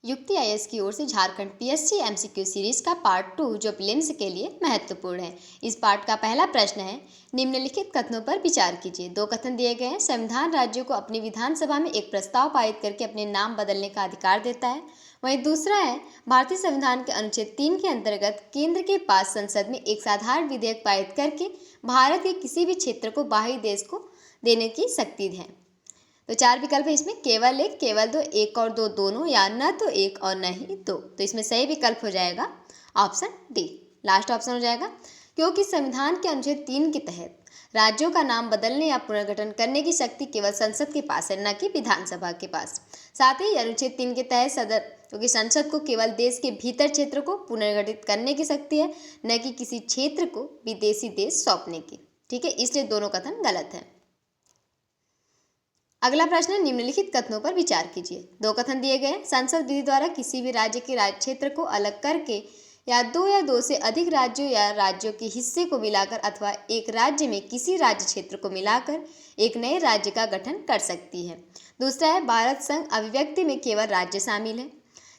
युक्ति आईएएस की ओर से झारखंड पीएससी एमसीक्यू सीरीज का पार्ट 2 जो प्रीलिम्स के लिए महत्वपूर्ण है। इस पार्ट का पहला प्रश्न है, निम्नलिखित कथनों पर विचार कीजिए। दो कथन दिए गए हैं। संविधान राज्यों को अपनी विधानसभा में एक प्रस्ताव पारित करके अपने नाम बदलने का अधिकार देता है। वहीं दूसरा है, भारतीय संविधान के अनुच्छेद 3 के अंतर्गत केंद्र के पास संसद में एक साधारण विधेयक पारित करके भारत के किसी भी क्षेत्र को बाहरी देश को देने की शक्ति है। तो चार विकल्प है इसमें, केवल एक, केवल दो, एक और दो, दोनों, या न तो एक और न ही दो। तो इसमें सही विकल्प हो जाएगा ऑप्शन डी, लास्ट ऑप्शन हो जाएगा, क्योंकि संविधान के अनुच्छेद 3 के तहत राज्यों का नाम बदलने या पुनर्गठन करने की शक्ति केवल संसद के पास है, न कि विधानसभा के पास। साथ ही अनुच्छेद 3 के तहत क्योंकि संसद को केवल देश के भीतर क्षेत्र को पुनर्गठित करने की शक्ति है, न कि किसी क्षेत्र को विदेशी देश सौंपने की। ठीक है, इसलिए दोनों कथन गलत है। अगला प्रश्न है, निम्नलिखित कथनों पर विचार कीजिए। दो कथन दिए गए हैं। संसद विधि द्वारा किसी भी राज्य के राज्य क्षेत्र को अलग करके या दो से अधिक राज्यों या राज्यों के हिस्से को मिलाकर अथवा एक राज्य में किसी राज्य क्षेत्र को मिलाकर एक नए राज्य का गठन कर सकती है। दूसरा है, भारत संघ अभिव्यक्ति में केवल राज्य शामिल है।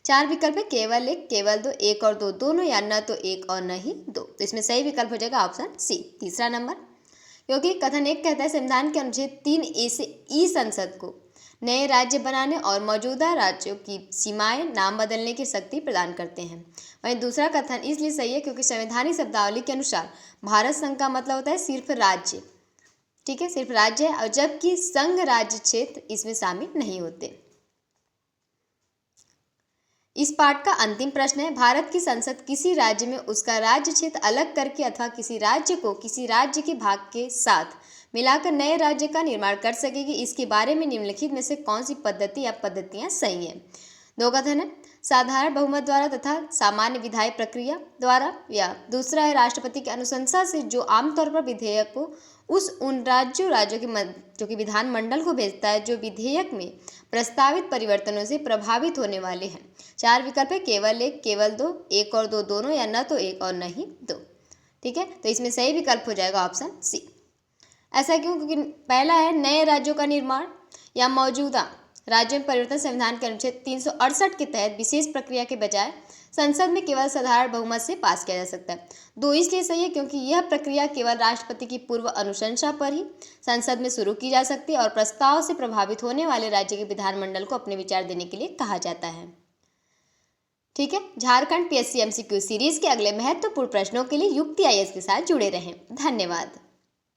चार विकल्प है, केवल एक, केवल दो, एक और दो, दोनों, या न तो एक और न ही दो। तो इसमें सही विकल्प हो जाएगा ऑप्शन सी, तीसरा नंबर, क्योंकि कथन एक कहता है संविधान के अनुच्छेद 3A से ई संसद को नए राज्य बनाने और मौजूदा राज्यों की सीमाएं नाम बदलने की शक्ति प्रदान करते हैं। वहीं दूसरा कथन इसलिए सही है क्योंकि संवैधानिक शब्दावली के अनुसार भारत संघ का मतलब होता है सिर्फ राज्य। ठीक है, सिर्फ राज्य है, और जबकि संघ राज्य क्षेत्र इसमें शामिल नहीं होते। इस पाठ का अंतिम प्रश्न है, भारत की संसद किसी राज्य में उसका राज्य क्षेत्र अलग करके अथवा किसी राज्य को किसी राज्य के भाग के साथ मिलाकर नए राज्य का निर्माण कर सकेगी। इसके बारे में निम्नलिखित में से कौन सी पद्धति या पद्धतियां सही हैं? दो कथन है, साधारण बहुमत द्वारा तथा सामान्य विधायी प्रक्रिया द्वारा, या दूसरा है राष्ट्रपति की अनुशंसा से जो आमतौर पर विधेयक को उन राज्यों के जो कि विधानमंडल को भेजता है जो विधेयक में प्रस्तावित परिवर्तनों से प्रभावित होने वाले हैं। चार विकल्प है, केवल एक, केवल दो, एक और दो, दोनों, या न तो एक और न ही दो। ठीक है, तो इसमें सही विकल्प हो जाएगा ऑप्शन सी। ऐसा क्यों? क्योंकि पहला है नए राज्यों का निर्माण या मौजूदा राज्यों में परिवर्तन संविधान के अनुच्छेद 368 के तहत विशेष प्रक्रिया के बजाय संसद में केवल साधारण बहुमत से पास किया जा सकता है। दो इसलिए सही है क्योंकि यह प्रक्रिया केवल राष्ट्रपति की पूर्व अनुशंसा पर ही संसद में शुरू की जा सकती है और प्रस्ताव से प्रभावित होने वाले राज्य के विधानमंडल को अपने विचार देने के लिए कहा जाता है। ठीक है, झारखंड पीएससी एमसीक्यू सीरीज के अगले महत्वपूर्ण प्रश्नों के लिए युक्ति आईएएस के साथ जुड़े रहें। धन्यवाद।